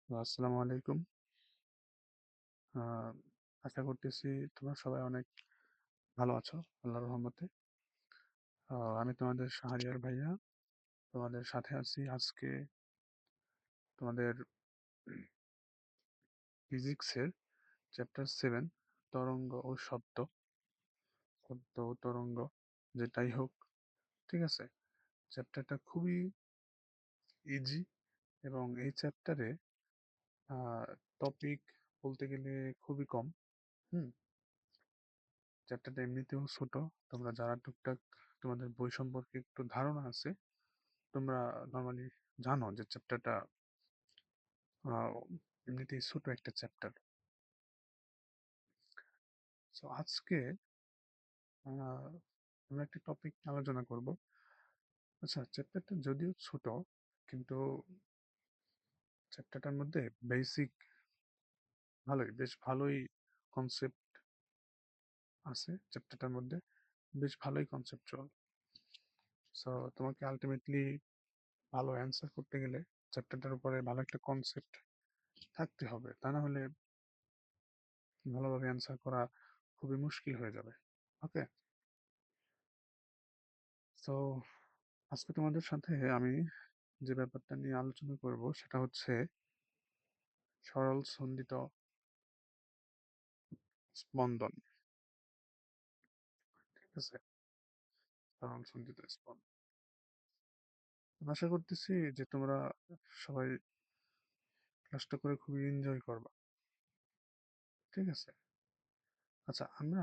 আসসালামু আলাইকুম। আহ, আশা করতেছি তোমরা সবাই অনেক ভালো আছো আল্লাহর রহমতে। আমি তোমাদের শাহরিয়ার ভাইয়া, তোমাদের সাথে আছি আজকে তোমাদের ফিজিক্সের চ্যাপ্টার 7 তরঙ্গ ও শব্দ ও তরঙ্গ, যেটাই হোক। ঠিক আছে, চ্যাপ্টারটা খুবই ইজি এবং এই চ্যাপ্টারে টপিক বলতে গেলে খুবই কম। হুম চ্যাপ্টারটা এমনিতেও ছোট। তোমরা যারা টুকটাক তোমাদের বই সম্পর্কে একটু ধারণা আছে, তোমরা নর্মালি জানো যে চ্যাপ্টারটা এমনিতেই ছোট একটা চ্যাপ্টার। সো আজকে আহ, আমরা একটা টপিক আলোচনা করব। আচ্ছা, চ্যাপ্টারটা যদিও ছোট, কিন্তু চ্যাপ্টারটার মধ্যে বেসিক বেশ ভালোই কনসেপ্ট আছে। চ্যাপ্টারটার মধ্যে বেশ ভালোই কনসেপ্টুয়াল। সো তোমাকে আলটিমেটলি ভালো অ্যান্সার করতে গেলে চ্যাপ্টারটার উপরে ভালো একটা কনসেপ্ট থাকতে হবে, তা না হলে ভালোভাবে অ্যান্সার করা খুবই মুশকিল হয়ে যাবে। ওকে, তো আজকে তোমাদের সাথে আমি যে ব্যাপারটা নিয়ে আলোচনা করব সেটা হচ্ছে সরল সন্ধিত স্পন্দন। ঠিক আছে, সরল সন্ধিত স্পন্দন। আশা করতেছি যে তোমরা সবাই ক্লাসটা করে খুবই এনজয় করবা। ঠিক আছে। আচ্ছা, আমরা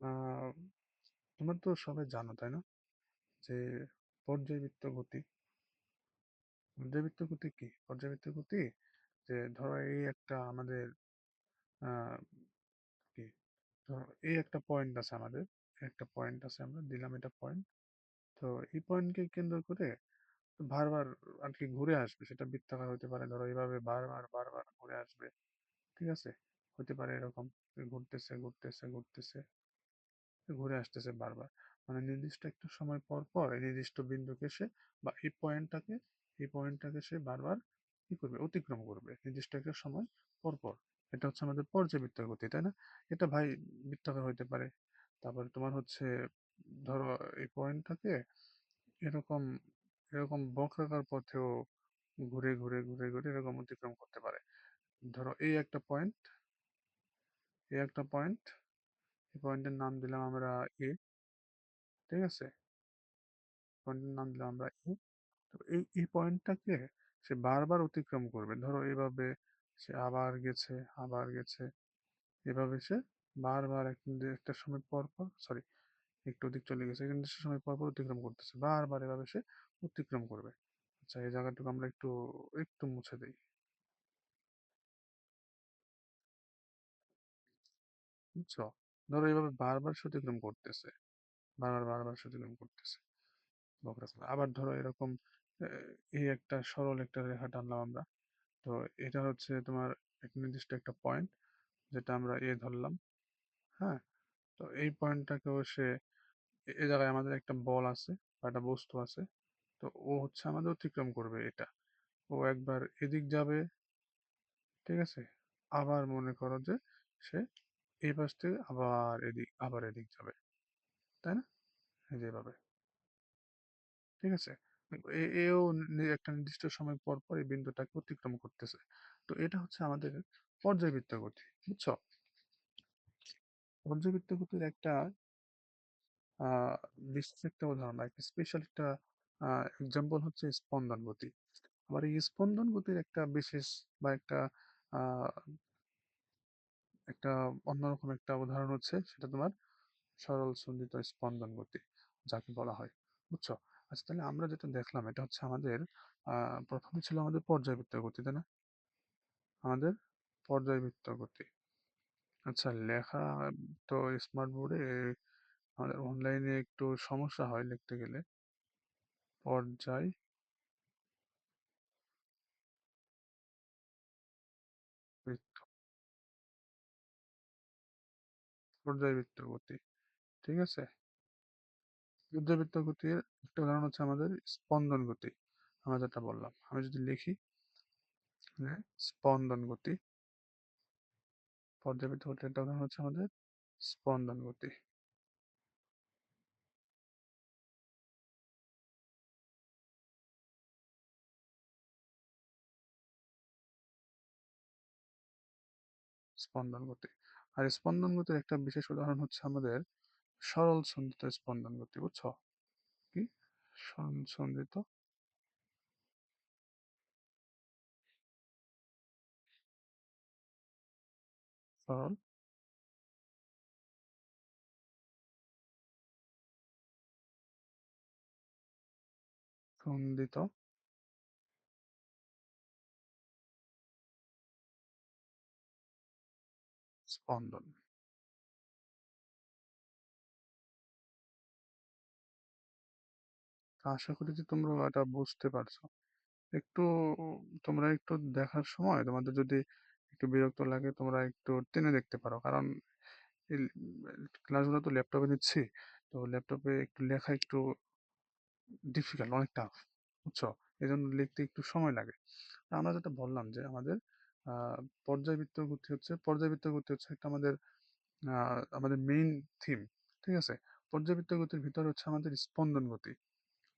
আহ তোমরা তো সবাই জানো, তাই না, যে পর্যায়বৃত্ত গতি। পর্যায়বৃত্ত গতি কি? পর্যায়বৃত্ত গতি যে ধরো এই একটা আমাদের আহ কি ধরো এই একটা পয়েন্ট আছে আমাদের, একটা পয়েন্ট আছে, আমরা দিলাম এটা পয়েন্ট। তো এই পয়েন্টকে কেন্দ্র করে বারবার আর কি ঘুরে আসবে, সেটা বৃত্তাকার হতে পারে, ধরো এইভাবে বারবার বারবার ঘুরে আসবে। ঠিক আছে, হতে পারে এরকম যে ঘুরতেছে ঘুরতেছে ঘুরতেছে, ঘুরে আসতেছে বারবার। মানে নির্দিষ্ট একটা সময় পর পর এই নির্দিষ্ট বিন্দুকে সে বা এই পয়েন্টটাকে সে বারবার কি করবে, অতিক্রম করবে নির্দিষ্ট একটা সময় পর পর। এটা হচ্ছে আমাদের পর্যাবৃত্ত গতি, তাই না? এটা ভাই বৃত্তাকার হইতে পারে। তারপরে তোমার হচ্ছে ধরো এই পয়েন্টটাকে এরকম এরকম বক্রাকার পথেও ঘুরে ঘুরে ঘুরে ঘুরে এরকম অতিক্রম করতে পারে। ধরো এই একটা পয়েন্ট, এই পয়েন্টের নাম দিলাম আমরা এ। ঠিক আছে, পয়েন্টের নাম দিলাম আমরা এ। তো এই পয়েন্টটাকে সে বারবার অতিক্রম করবে, ধরো এইভাবে সে আবার গেছে, আবার গেছে, এভাবে সে বারবার একটা সময় পর পর, সরি, একটু ওদিক চলে গেছে, কিন্তু সে সময় পর পর অতিক্রম করতেছে, বারবার এভাবে সে অতিক্রম করবে। আচ্ছা, এই জায়গাটুকু আমরা একটু একটু মুছে দিই। বুঝছো? ধরো এইভাবে বারবার সে অতিক্রম করতেছে, বারবার বারবার সে অতিক্রম করতেছে বক্ররেখা। আবার ধরো এরকম এই একটা সরল একটা রেখা টানলাম আমরা। তো এটা হচ্ছে তোমার এক নির্দিষ্ট একটা পয়েন্ট, যেটা আমরা এ ধরলাম। হ্যাঁ, তো এই পয়েন্টটাকেও সে এই জায়গায় আমাদের একটা বল আছে বা একটা বস্তু আছে। তো ও হচ্ছে আমাদের অতিক্রম করবে এটা। ও একবার এদিক যাবে, ঠিক আছে, আবার মনে করো যে সে এই পাশ থেকে আবার এদিক যাবে, তাই না? এই যেভাবে। ঠিক আছে, এও একটা নির্দিষ্ট সময় পর পর এই বিন্দুটাকে অতিক্রম করতেছে। তো এটা হচ্ছে আমাদের পর্যাবৃত্ত গতি। বুঝছো? পর্যাবৃত্ত গতির একটা আহ বিশেষ একটা উদাহরণ বা একটা স্পেশাল একটা এক্সাম্পল হচ্ছে স্পন্দন গতি। আবার এই স্পন্দন গতির একটা বিশেষ বা আহ একটা অন্যরকম একটা উদাহরণ হচ্ছে সেটা তোমার সরল সন্ধিত স্পন্দন গতি, যাকে বলা হয়। বুঝছো? আচ্ছা, তাহলে আমরা যেটা দেখলাম এটা হচ্ছে আমাদের প্রথমে ছিল আমাদের পর্যায়বৃত্ত গতি, তাই না? আমাদের পর্যায়বৃত্ত গতি। আচ্ছা, লেখা তো স্মার্ট বোর্ডে, আমাদের অনলাইনে একটু সমস্যা হয় লিখতে গেলে। পর্যায় বৃত্ত, পর্যায়বৃত্ত গতি। ঠিক আছে, পর্যায়বৃত্ত গতির একটা উদাহরণ হচ্ছে আমাদের স্পন্দন গতি। আমরা যেটা বললাম, আমি যদি লিখি যে স্পন্দন গতি, পর্যাবৃত্ত গতির একটা উদাহরণ হচ্ছে আমাদের স্পন্দন গতি। স্পন্দন গতি। আর স্পন্দন গতির একটা বিশেষ উদাহরণ হচ্ছে আমাদের সরল সন্ধিত স্পন্দন গতি, বুঝছো? কি সরল সন্ধিত সরল সন্ধিত স্পন্দন। তো আশা করি যে তোমরা এটা বুঝতে পারছো। একটু তোমরা একটু দেখার সময় তোমাদের যদি একটু বিরক্ত লাগে তোমরা একটু টেনে দেখতে পারো, কারণ এই ক্লাসগুলো তো ল্যাপটপে নিচ্ছি, তো ল্যাপটপে একটু লেখা একটু ডিফিকাল্ট, অনেক টাফ, বুঝছো? এই জন্য লিখতে একটু সময় লাগে। আমরা যেটা বললাম যে আমাদের আহ পর্যাবৃত্ত গতি হচ্ছে একটা আমাদের আমাদের মেইন থিম, ঠিক আছে? পর্যাবৃত্ত গতির ভিতর হচ্ছে আমাদের স্পন্দন গতি,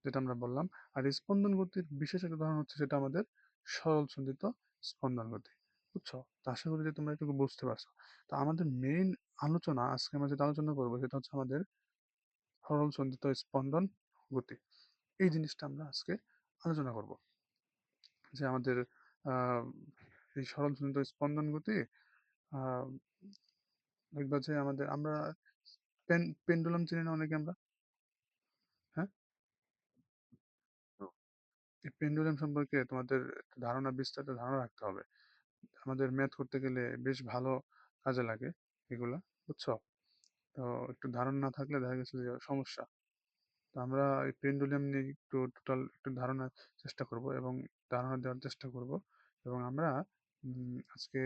যেটা আমরা বললাম। আর স্পন্দন গতির বিশেষ একটা উদাহরণ হচ্ছে সেটা আমাদের সরল সন্ধিত স্পন্দন গতি, বুঝছো? তো আশা করি যে তোমরা এটুকু বুঝতে পারছো। তো আমাদের মেইন আলোচনা, আজকে আমরা যেটা আলোচনা করবো সেটা হচ্ছে আমাদের সরল সন্ধিত স্পন্দন গতি। এই জিনিসটা আমরা আজকে আলোচনা করব, যে আমাদের আহ এই সরল সন্ধিত স্পন্দন গতি আহ দেখবা যে আমরা পেন্ডুলাম চিনি না অনেকে আমরা, হ্যাঁ? তো এই পেন্ডুলাম সম্পর্কে তোমাদের একটু বিস্তারিত ধারণা রাখতে হবে। আমাদের ম্যাথ করতে গেলে বেশ ভালো কাজে লাগে এগুলা, বুঝছো? তো একটু ধারণা না থাকলে দেখা গেছে যে সমস্যা। তো আমরা এই পেন্ডুলাম নিয়ে একটু টোটাল একটু ধারণার চেষ্টা করব এবং ধারণা দেওয়ার চেষ্টা করব। এবং আমরা আজকে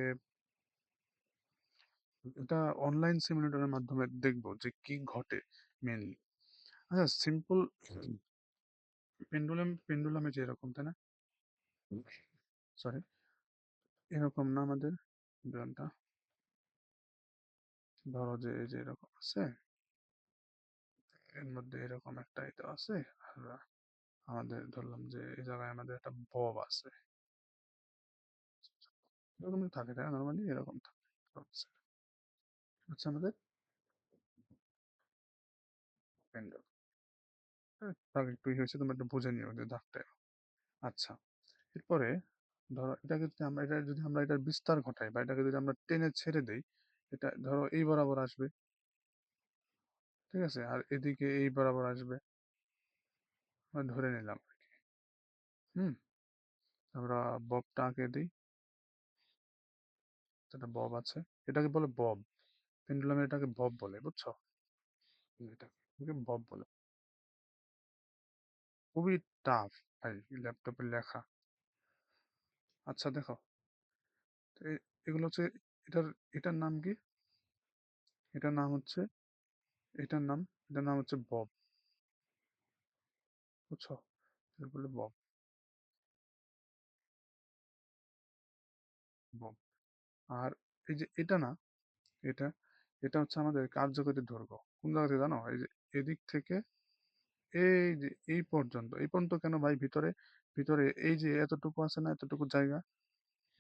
এটা অনলাইন সিমুলেটরের মাধ্যমে দেখব যে কি ঘটে মেনলি। আচ্ছা, সিম্পল পেন্ডুলামে যে এরকম, তাই না? সরি, এরকম না আমাদের পেন্ডুলামটা, ধরো যে এই যে এরকম আছে, এর মধ্যে এরকম একটা এটা আছে, আর আমাদের ধরলাম যে এই জায়গায় আমাদের একটা বব আছে, এরকম থাকে, তাই না? নর্মালি এরকম থাকে। আচ্ছা, আমাদের পেন্ডুলাম দাগ একটু হয়েছে, তোমরা একটু বুঝে নিও যে দাগটা। আচ্ছা, এরপরে ধরো এটা যদি আমরা এটার বিস্তার ঘটাই বা এটাকে যদি আমরা টেনে ছেড়ে দেই, এটা ধরো এই বরাবর আসবে, ঠিক আছে? আর এদিকে এই বরাবর আসবে, আমরা ধরে নিলাম। হুম, আমরা ববটা আঁকে দিই, একটা বব আছে, এটাকে বলে বব। পেন্ডুলামে এটাকে বব বলে, বুঝছো? এটাকে বব বলে। খুবই টাফ ভাই ল্যাপটপে লেখা। আচ্ছা দেখো, তো এগুলো হচ্ছে এটার এটার নাম কি? এটার নাম হচ্ছে এটার নাম এটার নাম হচ্ছে বব, বুঝছো? এটা বলে বব। বব। আর এই যে এটা না, এটা এটা হচ্ছে আমাদের কার্যকরী দৈর্ঘ্য। কোন জায়গা থেকে জানো? এই যে এদিক থেকে এই যে এই পর্যন্ত কেন ভাই? ভিতরে ভিতরে এই যে এতটুকু আছে না, এতটুকু জায়গা,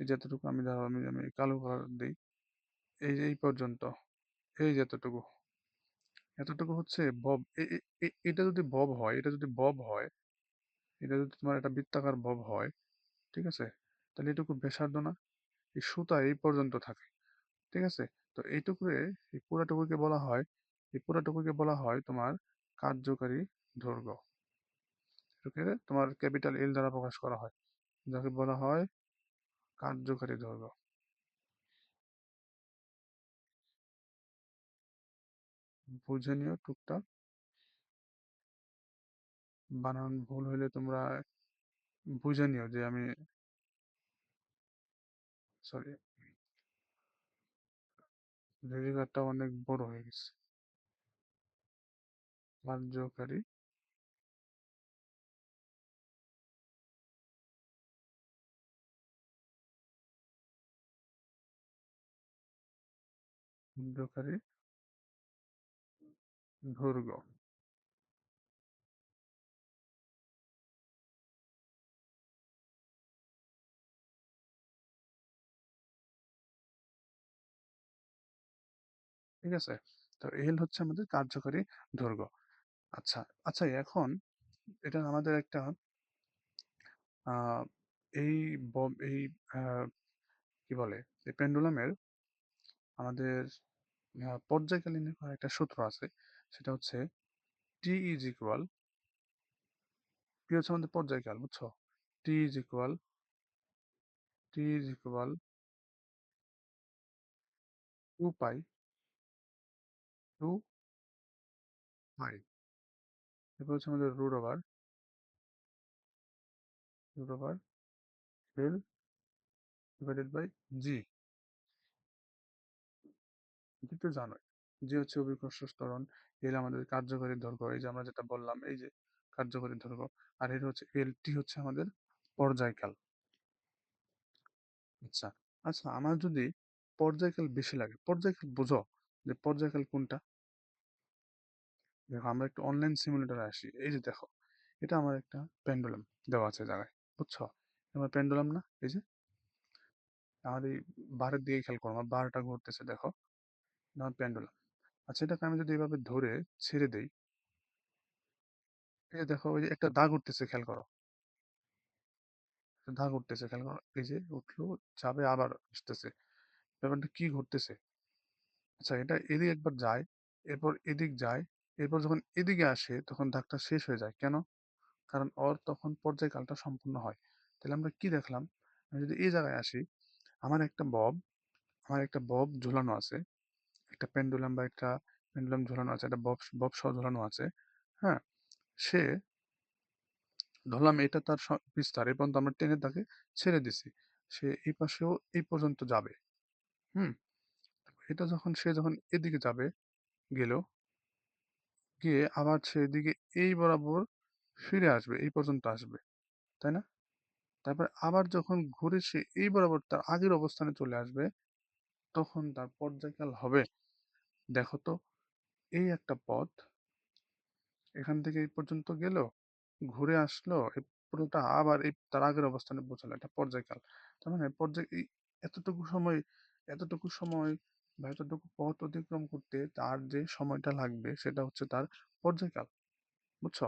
এই যে এতটুকু, আমি ধরো আমি কালো কালার দিই, এই যে এই পর্যন্ত, এই যে এতটুকু, এতটুকু হচ্ছে বব। এটা যদি বব হয়, এটা যদি তোমার একটা বৃত্তাকার বব হয়, ঠিক আছে? তাহলে এটুকু ব্যাসার্ধ না? এই সুতা এই পর্যন্ত থাকে, ঠিক আছে? তো এইটুকুরে এই পুরাটুকুকে বলা হয় তোমার কার্যকারী দৈর্ঘ্য। এটাকে তোমার ক্যাপিটাল এল দ্বারা প্রকাশ করা হয়, যাকে বলা হয় কার্যকারী দৈর্ঘ্য। বুঝে নিও টুকটাক, বানান ভুল হইলে তোমরা বুঝে নিও যে আমি, সরি, রেডিকারটা অনেক বড় হয়ে গেছে। কার্যকারী কেন্দ্রকারী দৈর্ঘ্য। ঠিক আছে? তো এল হচ্ছে আমাদের কার্যকরী দৈর্ঘ্য। আচ্ছা, আচ্ছা এখন এটা আমাদের একটা আ এই এই আ কি বলে? এই পেন্ডুলামের আমাদের পর্যায়কালীন একটা সূত্র আছে। সেটা হচ্ছে T is equal T হচ্ছে আমাদের পর্যায়কাল, বুঝছো? T is equal T is equal 2 pi 2 pi। এরপর হচ্ছে আমাদের root over L divided by G। জি তো জানোই। জি হচ্ছে অভিকর্ষ ত্বরণ, এল আমাদের কার্যকরী দৈর্ঘ্য, এই যে আমরা যেটা বললাম, এই যে কার্যকরী দৈর্ঘ্য, আর এর হচ্ছে এল টি হচ্ছে আমাদের পর্যায়কাল। আচ্ছা, আচ্ছা আমার যদি পর্যায়কাল বেশি লাগে, পর্যায়কাল বোঝো যে পর্যায়কাল কোনটা? দেখো আমরা একটু অনলাইন সিমুলেটরে আসি। এই যে দেখো, এটা আমার একটা পেন্ডুলাম দেওয়া আছে জায়গায়, বুঝছো? আমার পেন্ডুলাম না, এই যে আমার এই বারের দিকে খেয়াল করো, আমার বারটা ঘুরতেছে দেখো, আমার পেন্ডুলাম। আচ্ছা এটাকে আমি যদি এভাবে ধরে ছেড়ে দেই, এই যে দেখো ওই যে একটা দাগ উঠতেছে খেয়াল করো, একটা দাগ উঠতেছে খেয়াল করো, এই যে উঠলো, যাবে আবার আসতেছে, ব্যাপারটা কি ঘটতেছে? আচ্ছা এটা এদিক একবার যায়, এরপর এদিক যায়, এরপর যখন এদিকে আসে তখন দাগটা শেষ হয়ে যায় কেন? কারণ ওর তখন পর্যায়কালটা সম্পূর্ণ হয়। তাহলে আমরা কি দেখলাম? আমি যদি এই জায়গায় আসি, আমার একটা বব আমার একটা বব ঝুলানো আছে, একটা পেন্ডুলাম বা একটা পেন্ডুলাম ঝুলানো আছে, একটা বব বব সহ ঝুলানো আছে। হ্যাঁ, সে ধরলাম এটা তার বিস্তার, এই পর্যন্ত আমরা টেনে তাকে ছেড়ে দিছি, সে এই পাশেও এই পর্যন্ত যাবে। হুম, এটা যখন সে যখন এদিকে যাবে, গেল, গিয়ে আবার সে এদিকে এই বরাবর ফিরে আসবে, এই পর্যন্ত আসবে, তাই না? তারপর আবার যখন ঘুরে সে এই বরাবর তার আগের অবস্থানে চলে আসবে, তখন তার পর্যায়কাল হবে, দেখো তো, এই একটা পথ এখান থেকে এই পর্যন্ত গেল, ঘুরে আসলো, এই পুরোটা আবার এই তার আগের অবস্থানে পৌঁছালো, এটা পর্যায়কাল। তার মানে পর্যায় এই এতটুকু সময় এতটুকু সময় বা এতটুকু পথ অতিক্রম করতে তার যে সময়টা লাগবে সেটা হচ্ছে তার পর্যায়কাল, বুঝছো?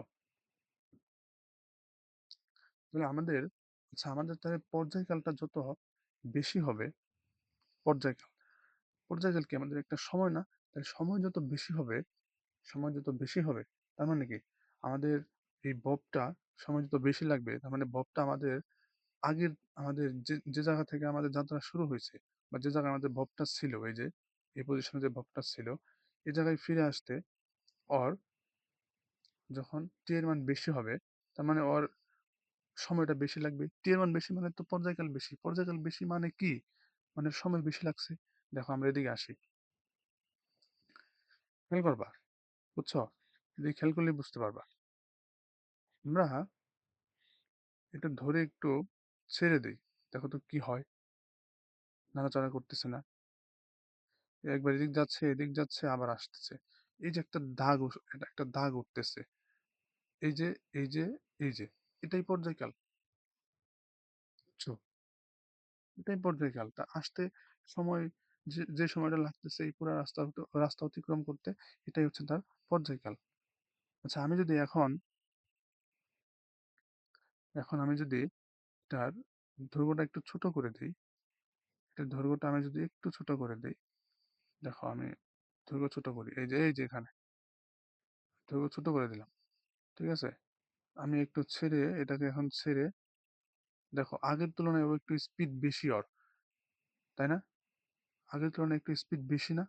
তাহলে আমাদের, আচ্ছা আমাদের তাহলে পর্যায়কালটা যত বেশি হবে, পর্যায়কাল পর্যায়কাল কি আমাদের একটা সময় না? তাহলে সময় যত বেশি হবে, তার মানে কি আমাদের এই ববটা সময় যত বেশি লাগবে, তার মানে ববটা আমাদের আগের, আমাদের যে যে জায়গা থেকে আমাদের যাত্রা শুরু হয়েছে, বা যে জায়গায় আমাদের ববটা ছিল, এই যে এই পজিশনে যে ববটা ছিল, এই জায়গায় ফিরে আসতে ওর যখন টি এর মান বেশি হবে, তার মানে ওর সময়টা বেশি লাগবে। টি এর মান বেশি মানে তো পর্যায়কাল বেশি, পর্যায়কাল বেশি মানে কি? মানে সময় বেশি লাগছে। দেখো আমরা এদিকে আসি, খেয়াল করবা, বুঝছো? এদিকে খেয়াল করলে বুঝতে পারবা। আমরা এটা ধরে একটু ছেড়ে দিই, দেখো তো কি হয়, নাড়াচাড়া করতেছে না, একবার এদিক যাচ্ছে এদিক যাচ্ছে আবার আসতেছে, এই যে একটা দাগ এটা একটা দাগ উঠতেছে, এই যে এই যে এই যে এটাই পর্যায়কাল, বুঝছো? এটাই পর্যায়কাল, তা আসতে সময়, যে যে সময়টা লাগতেছে এই পুরো রাস্তা অতিক্রম করতে, এটাই হচ্ছে তার পর্যায়কাল। আচ্ছা আমি যদি এখন এখন আমি যদি তার দৈর্ঘ্যটা একটু ছোট করে দিই, এটার দৈর্ঘ্যটা আমি যদি একটু ছোট করে দিই, দেখো আমি দৈর্ঘ্য ছোট করি, এই যে এখানে দৈর্ঘ্য ছোট করে দিলাম, ঠিক আছে? আমি একটু ছেড়ে এটাকে এখন ছেড়ে, দেখো আগের তুলনায় ও একটু স্পিড বেশি ওর, তাই না? আগের তুলনায় একটু স্পিড বেশি না?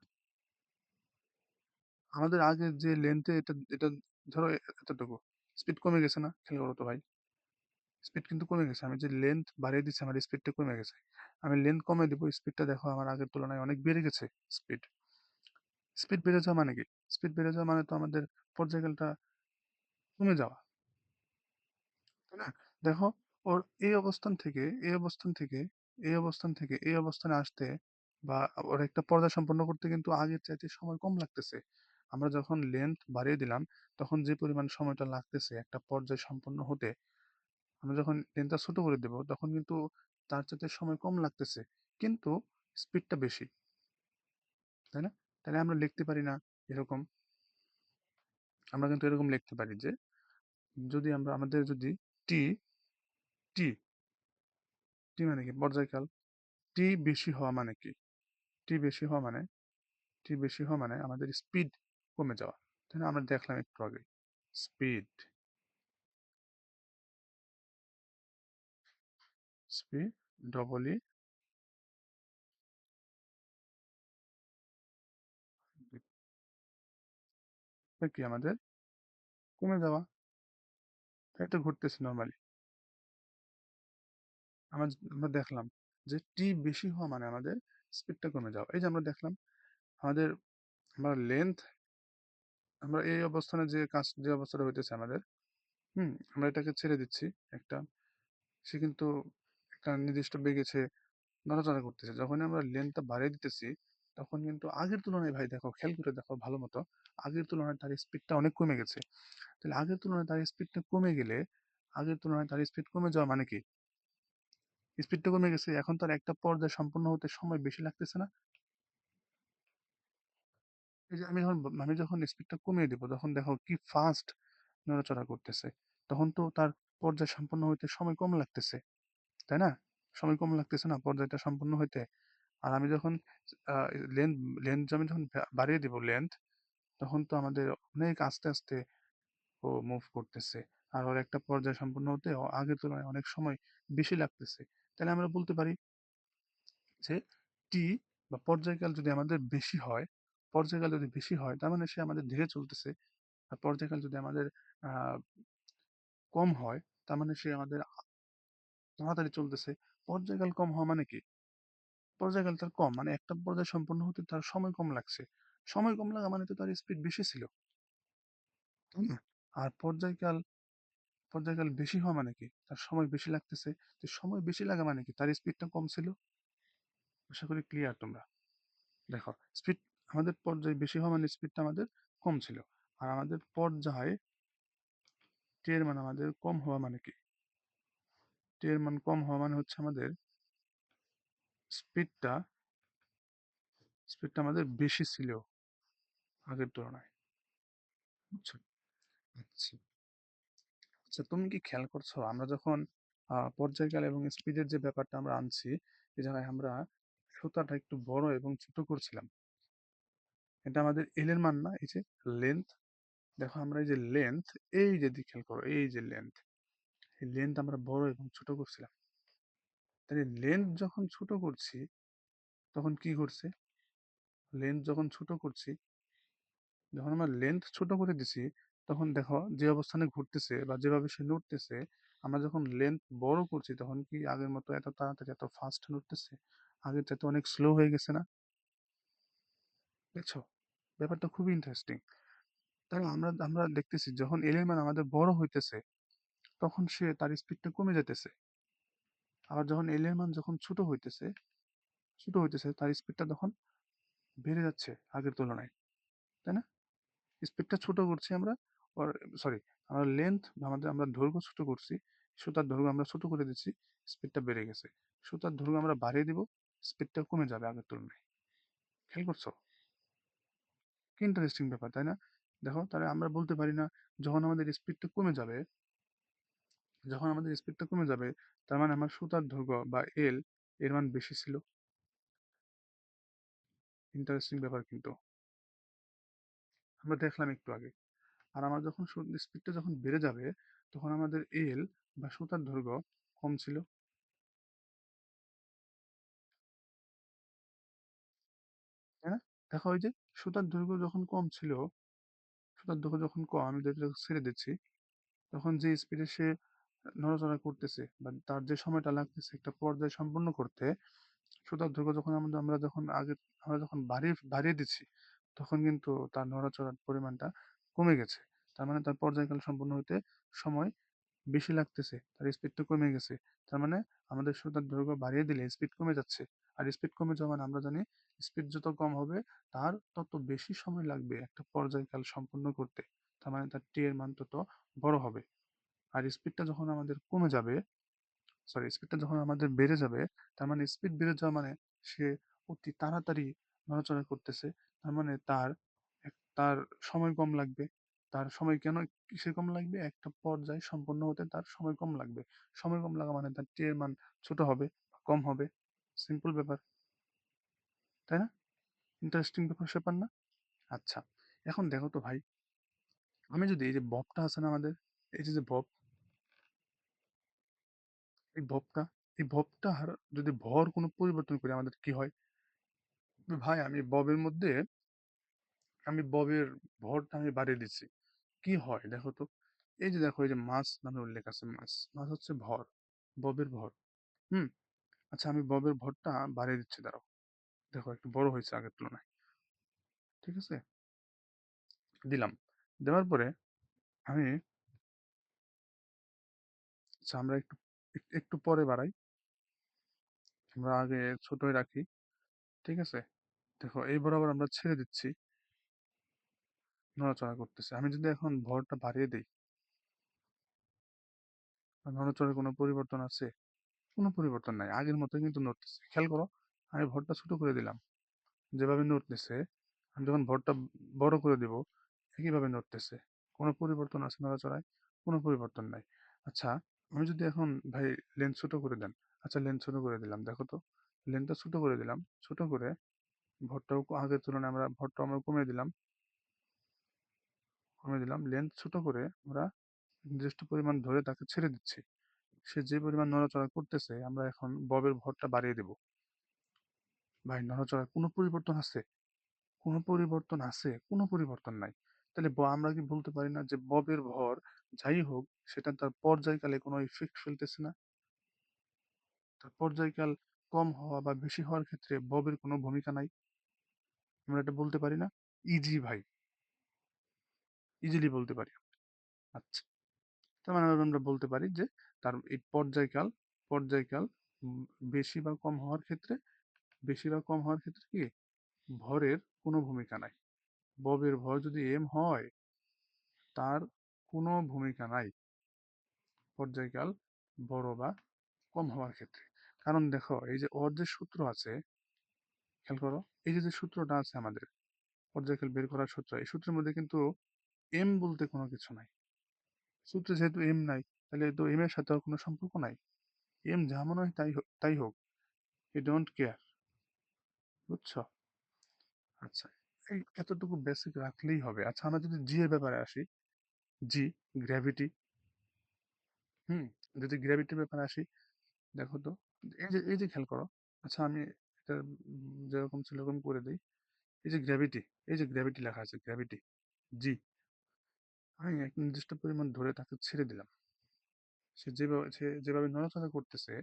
আমাদের আগের যে লেন্থে এটা এটা ধরো এতটুকু, স্পিড কমে গেছে না? খেয়াল করো তো ভাই, স্পিড কিন্তু কমে গেছে, আমি যে লেন্থ বাড়িয়ে দিচ্ছি আমার স্পিডটা কমে গেছে, আমি লেন্থ কমে দিব, স্পিডটা দেখো আমার আগের তুলনায় অনেক বেড়ে গেছে। স্পিড স্পিড বেড়ে যাওয়া মানে কি? স্পিড বেড়ে যাওয়া মানে তো আমাদের পর্যায়কালটা কমে যাওয়া, তাই না? দেখো ওর এই অবস্থান থেকে এই অবস্থানে আসতে বা ওর একটা পর্যায় সম্পন্ন করতে কিন্তু আগের চাইতে সময় কম লাগতেছে। আমরা যখন লেন্থ বাড়িয়ে দিলাম, তখন যে পরিমাণ সময়টা লাগতেছে একটা পর্যায় সম্পন্ন হতে, আমরা যখন লেন্থটা ছোট করে দেব, তখন কিন্তু তার চাইতে সময় কম লাগতেছে। কিন্তু স্পিডটা বেশি, তাই না? তাহলে আমরা লিখতে পারি না এরকম? আমরা কিন্তু এরকম লিখতে পারি যে, যদি আমরা আমাদের যদি টি, টি, টি মানে কি? পর্যায়কাল। টি বেশি হওয়া মানে কি? টি বেশি হওয়া মানে, টি বেশি হওয়া মানে আমাদের স্পিড কমে যাওয়া। তাই না? আমরা দেখলাম একটু আগে। স্পিড, স্পিড, ডবল ই, কি আমাদের কমে যাওয়া। তাই তো ঘটতেছে নরমালি। আমরা দেখলাম যে টি বেশি হওয়া মানে আমাদের স্পিডটা কমে যাওয়া। এই যে আমরা দেখলাম আমাদের, আমরা লেন্থ, আমরা এই অবস্থানে যে অবস্থাটা হইতেছে আমাদের, আমরা এটাকে ছেড়ে দিচ্ছি একটা, সে কিন্তু একটা নির্দিষ্ট বেগে সে নড়াচড়া করতেছে। যখনই আমরা লেন্থটা বাড়িয়ে দিতেছি, তখন কিন্তু আগের তুলনায় ভাই দেখো, খেয়াল করে দেখো ভালো মতো, আগের তুলনায় তার স্পিডটা অনেক কমে গেছে। তাহলে আগের তুলনায় তার স্পিডটা কমে গেলে, আগের তুলনায় তার স্পিড কমে যাওয়া মানে কি? স্পিডটা কমে গেছে, এখন তার একটা পর্যায় সম্পন্ন হতে সময় বেশি লাগতেছে না? এই যে আমি যখন স্পিডটা কমিয়ে দিব, তখন দেখো কি ফাস্ট নড়াচড়া করতেছে। তখন তো তার পর্যায় সম্পন্ন হইতে সময় কম লাগতেছে, তাই না? সময় কম লাগতেছে না পর্যায়টা সম্পন্ন হইতে? আর আমি যখন লেন্থ লেন্থ আমি যখন বাড়িয়ে দিব লেন্থ, তখন তো আমাদের অনেক আস্তে আস্তে ও মুভ করতেছে। আর ওর একটা পর্যায় সম্পন্ন হতে আগের তুলনায় অনেক সময় বেশি লাগতেছে। তাহলে আমরা বলতে পারি যে টি বা পর্যায়কাল যদি আমাদের বেশি হয়, পর্যায়কাল যদি বেশি হয়, তার মানে সে আমাদের ধীরে চলতেছে। আর পর্যায়কাল যদি আমাদের আহ কম হয়, তার মানে সে আমাদের তাড়াতাড়ি চলতেছে। পর্যায়কাল কম হওয়া মানে কি? পর্যায়কাল তার কম মানে একটা পর্যায় সম্পন্ন হতে তার সময় কম লাগছে। সময় কম লাগা মানে তো তার স্পিড বেশি ছিল, তাই না? আর পর্যায়কাল বেশি হওয়া মানে কি? তার সময় বেশি লাগতেছে। তো সময় বেশি লাগা মানে কি? তার স্পিডটা কম ছিল। আশা করি ক্লিয়ার তোমরা। দেখো, স্পিড, আমাদের পর্যায় বেশি হওয়া মানে স্পিডটা আমাদের কম ছিল। আর আমাদের পর্যায় টি এর মান আমাদের কম হওয়া মানে কি? টি এর মান কম হওয়া মানে হচ্ছে আমাদের স্পিডটা স্পিডটা আমাদের বেশি ছিল আগের তুলনায়। বুঝছো? আচ্ছা, আচ্ছা, তুমি কি খেয়াল করছো আমরা যখন পর্যায়কাল এবং স্পিডের যে ব্যাপারটা আমরা আনছি, এই জায়গায় আমরা সুতাটা একটু বড় এবং ছোট করছিলাম। এটা আমাদের এল এর মান না? এই যে লেন্থ, দেখো আমরা এই যে লেন্থ, এই যে খেয়াল করো, এই যে লেন্থ, এই লেন্থ আমরা বড় এবং ছোট করছিলাম। তাহলে লেন্থ যখন ছোট করছি, তখন কি ঘটছে? লেন্থ যখন ছোট করছি, যখন আমরা লেন্থ ছোট করে দিছি, তখন দেখো যে অবস্থানে ঘুরতেছে বা যেভাবে সে নড়তেছে, আমরা যখন লেন্থ বড় করছি, তখন কি আগের মতো এত তাড়াতাড়ি এত ফাস্ট নড়তেছে? আগের চাইতে অনেক স্লো হয়ে গেছে না? দেখছো, ব্যাপারটা খুবই ইন্টারেস্টিং। তাই না? আমরা আমরা দেখতেছি যখন এল এর মান আমাদের বড় হইতেছে, তখন সে তার স্পিডটা কমে যেতেছে। আবার যখন এল এর মান যখন ছোট হইতেছে তার স্পিডটা তখন বেড়ে যাচ্ছে আগের তুলনায়, তাই না? স্পিডটা ছোট করছি আমরা, সরি, আমরা লেন্থ, আমরা দৈর্ঘ্য ছোট করছি, সুতার দৈর্ঘ্য আমরা ছোট করে দিচ্ছি, স্পিডটা বেড়ে গেছে। সুতার দৈর্ঘ্য আমরা বাড়িয়ে দিব, স্পিডটা কমে যাবে আগের তুলনায়। খেয়াল করছো? কি ইন্টারেস্টিং ব্যাপার, তাই না? দেখো, তাহলে আমরা বলতে পারি না, যখন আমাদের স্পিডটা কমে যাবে, যখন আমাদের স্পিডটা কমে যাবে, তার মানে আমার সুতার দৈর্ঘ্য বা এল এর মান বেশি ছিল। ইন্টারেস্টিং ব্যাপার কিন্তু, আমরা দেখলাম একটু আগে। আর আমার যখন স্পিডটা যখন বেড়ে যাবে, তখন আমাদের এল বা সুতার দৈর্ঘ্য কম ছিল, তাই না? দেখো, ওই যে সুতার দৈর্ঘ্য যখন কম ছিল, সুতার দৈর্ঘ্য যখন কম, আমি যেটা ছেড়ে দিচ্ছি, তখন যে স্পিডে সে নড়াচড়া করতেছে বা তার যে সময়টা লাগতেছে একটা পর্যায় সম্পন্ন করতে, সুতার দৈর্ঘ্য যখন আমরা যখন বাড়িয়ে বাড়িয়ে দিচ্ছি, তখন কিন্তু তার নড়াচড়ার পরিমাণটা কমে গেছে। তার মানে তার পর্যায়কাল সম্পন্ন হতে সময় বেশি লাগতেছে, তার স্পিডটা কমে গেছে। তার মানে আমাদের সুতার দৈর্ঘ্য বাড়িয়ে দিলে স্পিড কমে যাচ্ছে। আর স্পিড কমে যাওয়া মানে আমরা জানি স্পিড যত কম হবে তার তত বেশি সময় লাগবে একটা পর্যায়কাল সম্পন্ন করতে। তার মানে তার টি এর মান তত বড় হবে। আর স্পিডটা যখন আমাদের কমে যাবে, সরি স্পিডটা যখন আমাদের বেড়ে যাবে, তার মানে স্পিড বেড়ে যাওয়া মানে সে অতি তাড়াতাড়ি নড়াচড়া করতেছে। তার মানে তার সময় কম লাগবে। তার সময় কেন কিসে কম লাগবে? একটা পর্যায় সম্পন্ন হতে তার সময় কম লাগবে। সময় কম লাগা মানে তার টি এর মান ছোট হবে বা কম হবে। সিম্পল ব্যাপার, তাই না? ইন্টারেস্টিং ব্যাপার স্যাপার না? আচ্ছা, এখন দেখো তো ভাই, আমি যদি এই যে ববটা আছে না আমাদের, এই যে যে বব, এই ভবটা এই ভবটার যদি ভর কোনো পরিবর্তন করি আমাদের কি হয়? ভাই আমি ববের ভরটা আমি বাড়িয়ে দিচ্ছি, কি হয় দেখো তো। এই যে দেখো, এই যে মাস নামে উল্লেখ আছে, মাস মাস হচ্ছে ভর, ববের ভর। হুম। আচ্ছা, আমি ববের ভরটা বাড়িয়ে দিচ্ছি, দাঁড়াও। দেখো একটু বড় হয়েছে আগের তুলনায়। ঠিক আছে, দিলাম। দেওয়ার পরে আমি, আচ্ছা আমরা একটু একটু পরে বাড়াই, আমরা আগে ছোটই রাখি। ঠিক আছে, দেখো এই বরাবর আমরা ছেড়ে দিচ্ছি, নড়াচড়া করতেছে। আমি যদি এখন ভরটা বাড়িয়ে দিই, নড়াচড়ার কোনো পরিবর্তন আছে? কোনো পরিবর্তন নাই, আগের মতো কিন্তু নড়তেছে। খেয়াল করো, আমি ভরটা ছোট করে দিলাম, যেভাবে নড়তেছে, আমি যখন ভরটা বড় করে দিব একইভাবে নড়তেছে। কোনো পরিবর্তন আছে নড়াচড়ায়? কোনো পরিবর্তন নাই। আচ্ছা, আমি যদি এখন ভাই লেন্থ ছোট করে দেন, আচ্ছা লেন্থ ছোট করে দিলাম, দেখো তো, লেন্থটা ছোট করে দিলাম, ছোট করে ভরটাও আগের তুলনায় আমরা কমিয়ে দিলাম, লেন্থ ছোট করে আমরা নির্দিষ্ট পরিমাণ ধরে তাকে ছেড়ে দিচ্ছি। সে যে পরিমাণ নড়াচড়া করতেছে আমরা এখন ববের ভরটা বাড়িয়ে দেব। ভাই নড়াচড়ার কোনো পরিবর্তন আছে? কোনো পরিবর্তন আছে? কোনো পরিবর্তন নাই। তাহলে আমরা কি বলতে পারি না যে ববের ভর যাই হোক সেটা তার পর্যায়কালে কোনো ইফেক্ট ফেলতেছে না? তার পর্যায়কাল কম হওয়া বা বেশি হওয়ার ক্ষেত্রে ববের কোনো ভূমিকা নাই? আমরা এটা বলতে পারি না? ইজি ভাই, ইজিলি বলতে পারি। আচ্ছা, তার মানে আমরা বলতে পারি যে তার এই পর্যায়কাল উম, বেশি বা কম হওয়ার ক্ষেত্রে, কি ভরের কোনো ভূমিকা নাই। ববের ভর যদি এম হয় তার কোনো ভূমিকা নাই পর্যায়কাল বড় বা কম হওয়ার ক্ষেত্রে। কারণ দেখো এই যে ওর যে সূত্র আছে, খেয়াল করো, এই যে যে সূত্রটা আছে আমাদের পর্যায়কাল বের করার সূত্র, এই সূত্রের মধ্যে কিন্তু এম বলতে কোনো কিছু নাই। সূত্রে যেহেতু এম নাই, তাহলে তো এম এর সাথে আর কোনো সম্পর্ক নাই। এম যা মনে হয় তাই হোক, ইউ ডোন্ট কেয়ার। বুঝছো? আচ্ছা, এই এতটুকু বেসিক রাখলেই হবে। আচ্ছা, আমরা যদি জি এর ব্যাপারে আসি, জি, গ্র্যাভিটি। হুম, যদি গ্র্যাভিটির ব্যাপারে আসি, দেখো তো, এই যে খেয়াল করো। আচ্ছা, আমি এটা যেরকম ছিল এরকম করে দিই। এই যে গ্র্যাভিটি, লেখা আছে গ্র্যাভিটি, জি, আমি এক নির্দিষ্ট পরিমাণ ধরে তাকে ছেড়ে দিলাম। সে যেভাবে নড়াচড়া করতেছে,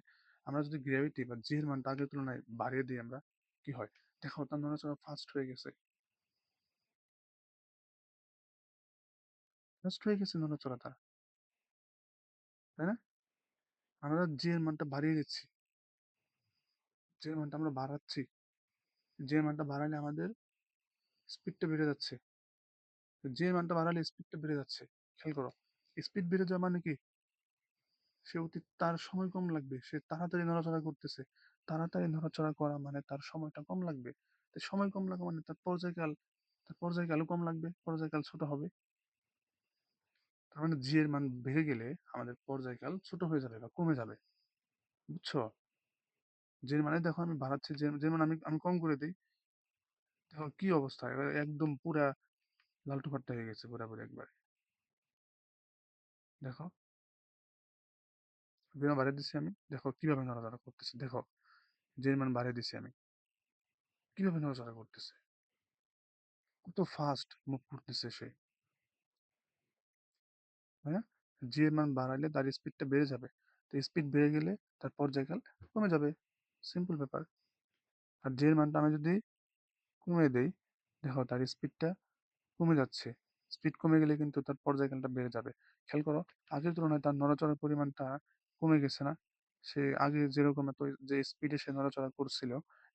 আমরা যদি গ্র্যাভিটি বা জি এর মানটা আগের তুলনায় বাড়িয়ে দিই আমরা, কি হয়? দেখো তার নড়াচড়া ফাস্ট হয়ে গেছে, নড়াচড়া তার, তাই না? আমরা জি এর মানটা বাড়িয়ে দিচ্ছি, জি এর মানটা আমরা বাড়াচ্ছি, জি এর মানটা বাড়ালে আমাদের স্পিডটা বেড়ে যাচ্ছে, জি এর মানটা বাড়ালে স্পিডটা বেড়ে যাচ্ছে। খেয়াল করো, স্পিড বেড়ে যাওয়া মানে কি? তার সময় কম লাগবে, সে তাড়াতাড়ি নড়াচড়া করতেছে। তাড়াতাড়ি নড়াচড়া করা মানে তার সময়টা কম লাগবে। তো সময় কম লাগা মানে তার পর্যায়কালও কম লাগবে, পর্যায়কাল ছোট হবে। তার মানে জি এর মান বেড়ে গেলে আমাদের পর্যায়কাল ছোট হয়ে যাবে বা কমে যাবে। বুঝছো? জি এর মানে দেখো আমি বাড়াচ্ছি, জি এর মান আমি আমি কম করে দিই, দেখো কি অবস্থা, এবার একদম পুরা লালটু পাট্টা হয়ে গেছে পুরাপুরি একবার। দেখো, বিমা বাড়িয়ে দিচ্ছি আমি, দেখো কিভাবে নড়াচড়া করতেছে, দেখো জি এর মান বাড়িয়ে দিচ্ছি আমি, কিভাবে নড়াচড়া করতেছে, কত ফাস্ট মুভ করতেছে সে। হ্যাঁ, জি এর মান বাড়াইলে তার স্পিডটা বেড়ে যাবে, তো স্পিড বেড়ে গেলে তার পর্যায়কাল কমে যাবে। সিম্পল ব্যাপার। আর জি এর মানটা আমি যদি কমিয়ে দেই, দেখো তার স্পিডটা কমে যাচ্ছে, স্পিড কমে গেলে কিন্তু তার পর্যায়কালটা বেড়ে যাবে। খেয়াল করো, আগের তুলনায় তার নড়াচড়ার পরিমাণটা কমে গেছে না? সে আগে যেরকম এত যে স্পিডে সে নড়াচড়া করছিল,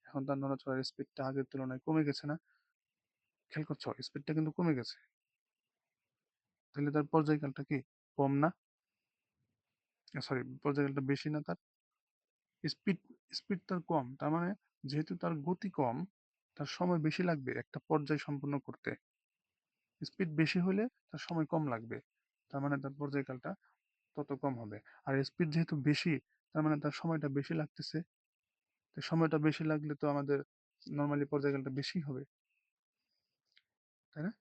এখন তার নড়াচড়ার স্পিডটা আগের তুলনায় কমে গেছে না? খেয়াল করছো? স্পিডটা কিন্তু কমে গেছে। তাহলে তার পর্যায়কালটা কি কম না? সরি, পর্যায়কালটা বেশি না তার? স্পিড স্পিড তার কম, তার মানে যেহেতু তার গতি কম, তার সময় বেশি লাগবে একটা পর্যায় সম্পূর্ণ করতে। স্পিড বেশি হলে তার সময় কম লাগবে, তার মানে তার পর্যায়কালটা তত কম হবে। আর স্পিড যেহেতু বেশি, তার মানে তার সময়টা বেশি লাগতেছে। তো সময়টা বেশি লাগলে তো আমাদের নর্মালি পর্যায়কালটা বেশি হবে, তাই না?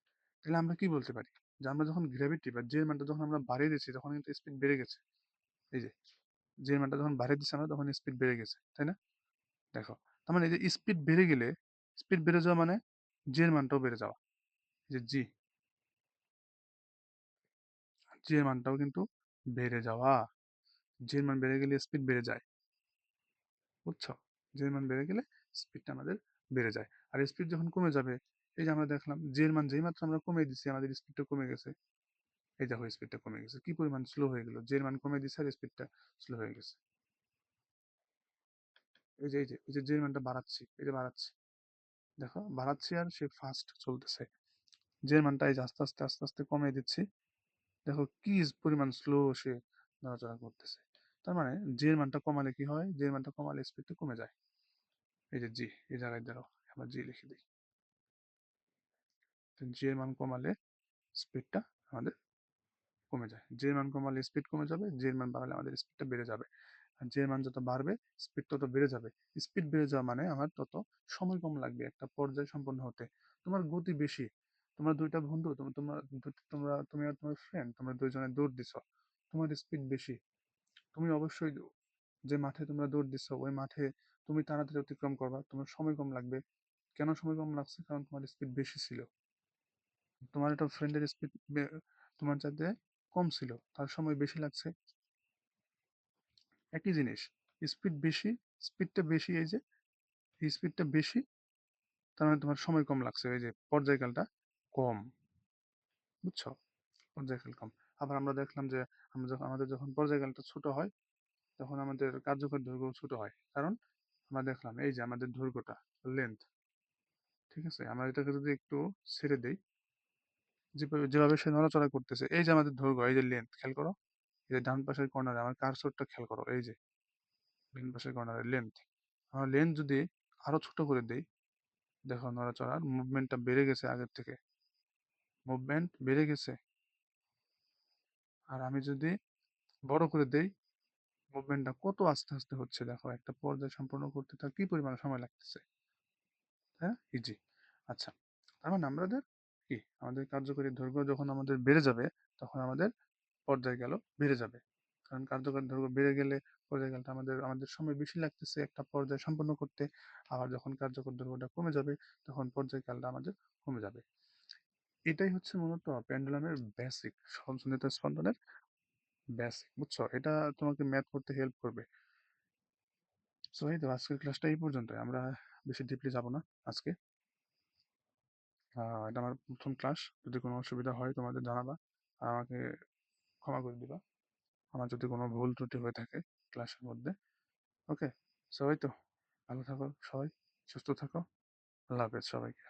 তাহলে আমরা কি বলতে পারি, যে আমরা যখন গ্র্যাভিটি বা যে মানটা যখন আমরা বাড়িয়ে দিচ্ছি তখন কিন্তু স্পিড বেড়ে গেছে। এই যে মানটা যখন বাড়িয়ে দিচ্ছি আমরা তখন স্পিড বেড়ে গেছে, তাই না? দেখো, তার মানে এই যে স্পিড বেড়ে গেলে, স্পিড বেড়ে যাওয়া মানে জি এর মানটাও বেড়ে যাওয়া। এই যে জি এর মানটাও কিন্তু বেড়ে যাওয়া। জি এর মান বেড়ে গেলে স্পিড বেড়ে যায়, বুঝছো? জি এর মান বেড়ে গেলে স্পিডটা আমাদের বেড়ে যায়। আর স্পিড যখন কমে যাবে, এই যে আমরা দেখলাম জি এর মান যেই মাত্র আমরা কমিয়ে দিচ্ছি আমাদের স্পিডটা কমে গেছে। এই দেখো স্পিডটা কমে গেছে, কি পরিমাণ স্লো হয়ে গেল, জি এর মান কমে দিচ্ছে আর স্পিডটা স্লো হয়ে গেছে। এই যে জি এর মানটা বাড়াচ্ছি, এই যে বাড়াচ্ছি, দেখো বাড়াচ্ছি আর সে ফাস্ট চলতেছে। জি এর মানটা এই যে আস্তে আস্তে আস্তে আস্তে কমিয়ে দিচ্ছি, দেখো কি পরিমাণ স্লো সে নড়াচড়া করতেছে। তার মানে জি এর মানটা কমালে কি হয়, জি এর মানটা কমালে স্পিডটা কমে যায়। এই যে জি, এই জায়গায় ধরো আমরা জি লিখে দিই। জি এর মান কমালে স্পিডটা আমাদের কমে যায়, জি এর মান কমালে স্পিড কমে যাবে, জি এর মান বাড়ালে আমাদের স্পিডটা বেড়ে যাবে। আর জি এর মান যত বাড়বে স্পিড তত বেড়ে যাবে। স্পিড বেড়ে যাওয়া মানে আমার তত সময় কম লাগবে একটা পর্যায় সম্পন্ন হতে। তোমার গতি বেশি, তোমার দুইটা বন্ধু, তুমি আর তোমার ফ্রেন্ড, তোমরা দুইজনে দৌড় দিছো, তোমার স্পিড বেশি, তুমি অবশ্যই যে মাঠে তোমরা দৌড় দিচ্ছ ওই মাঠে তুমি তাড়াতাড়ি অতিক্রম করবা, তোমার সময় কম লাগবে। কেন সময় কম লাগছে? কারণ তোমার স্পিড বেশি ছিল। তোমার একটা ফ্রেন্ডের স্পিড তোমার চাইতে কম ছিল, তার সময় বেশি লাগছে। একই জিনিস, স্পিড বেশি, স্পিডটা বেশি, এই যে এই স্পিডটা বেশি, তার মানে তোমার সময় কম লাগছে, এই যে পর্যায়কালটা কম, বুঝছো? পর্যায়কাল কম। আবার আমরা দেখলাম যে আমাদের যখন পর্যায়কালটা ছোট হয় তখন আমাদের কার্যকর দৈর্ঘ্য ছোট হয়। কারণ আমরা দেখলাম এই যে আমাদের দৈর্ঘ্যটা, লেন্থ, ঠিক আছে, আমরা এটাকে যদি একটু ছেড়ে দেই, যেভাবে সে নড়াচড়া করতেছে, এই যে আমাদের দৈর্ঘ্য, এই যে লেন্থ, খেয়াল করো, এই যে ডান পাশের কর্নারে আমার কার্সরটা খেয়াল করো, এই যে ডান পাশের কর্নারে লেন্থ, আমার লেন্থ যদি আরো ছোট করে দেই, দেখো নড়াচড়ার মুভমেন্টটা বেড়ে গেছে আগের থেকে, মুভমেন্ট বেড়ে গেছে। আর আমি যদি বড় করে দেই, মুভমেন্টটা কত আস্তে আস্তে হচ্ছে, দেখো একটা পর্যায় সম্পূর্ণ করতে তার কি পরিমাণ সময় লাগতেছে। হ্যাঁ, ইজি। আচ্ছা, তার মানে আমাদের কি, আমাদের কার্যকরী দৈর্ঘ্য যখন আমাদের বেড়ে যাবে তখন আমাদের পর্যায়কালও বেড়ে যাবে। কারণ কার্যকর দৈর্ঘ্য বেড়ে গেলে পর্যায়কালটা আমাদের আমাদের সময় বেশি লাগতেছে একটা পর্যায় সম্পন্ন করতে। আবার যখন কার্যকর দৈর্ঘ্যটা কমে যাবে তখন পর্যায়কালটা আমাদের কমে যাবে। এটাই হচ্ছে মূলত পেন্ডুলামের বেসিক, সঞ্চালিত স্পন্দনের বেসিক, বুঝছো? এটা তোমাকে ম্যাথ করতে হেল্প করবে। সো এই তো আজকের ক্লাসটা এই পর্যন্তই, আমরা বেশি ডিপলি যাব না আজকে। এটা আমার প্রথম ক্লাস, যদি কোনো অসুবিধা হয় তোমাদের জানাবা, আর আমাকে ক্ষমা করে দিবা আমার যদি কোনো ভুল ত্রুটি হয়ে থাকে ক্লাসের মধ্যে। ওকে, সবাই তো ভালো থাকো, সবাই সুস্থ থাকো, আল্লাহ হাফেজ সবাইকে।